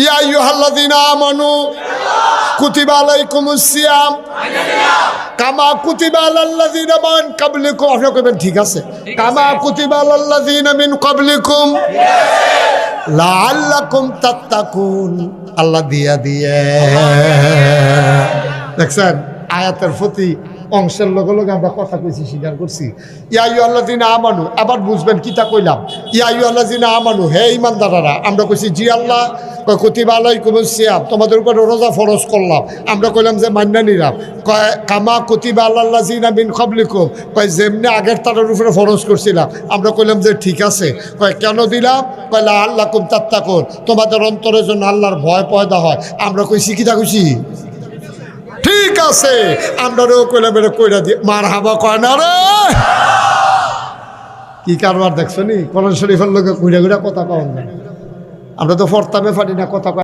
ইয়া আইয়ুহাল্লাযীনা আমানু কুতিবা আলাইকুমুস সিয়াম কামা কুতিবা আলাল্লাযীনা মিন ক্বাবলিকুম। আপনি কইবেন ঠিক আছে, কামা কুতিবা আলাল্লাযীনা মিন ক্বাবলিকুম লাআল্লাকুম তাত্তাকুন। আল্লাহ দিয়া দিয়ে দেখছেন আয়াতের প্রতি অংশের লগে লগে আমরা কথা কইছি, স্বীকার করছি। ইয়া আইয়ুহাল্লাযীনা আমানু, আবার বুঝবেন কিতা কইলাম। ইয়া আইয়ুহাল্লাযীনা আমানু, হে ঈমানদাররা। আমরা কইছি জি আল্লাহ। কয় কুতিবা আলাইকুমুস সিয়াম, তোমাদের উপর রোজা ফরজ করলাম। আমরা কইলাম যে মান্না নিলাম। কয় কামা কুতিবা আলাল্লাযীনা মিন ক্বাবলিকুম, কয় যেমনি আগের তারের উপরে ফরজ করছিলাম। আমরা কইলাম যে ঠিক আছে। কয় কেন দিলাম? কয় লাআল্লাকুম তাত্তাকুন, তোমাদের অন্তরের জন্য আল্লাহর ভয় পয়দা হয়। আমরা কইছি কিতা কইছি ঠিক আছে। আমরাও কইলাম এটা কইরা দিয়ে মারহাবা কয় না রে। কি কারবার দেখছো নি? কোরআন শরীফের লোকে ঘুরে ঘুরে কথা কওয়া যায়। আমরা তো ফরতামে পারি না কথা।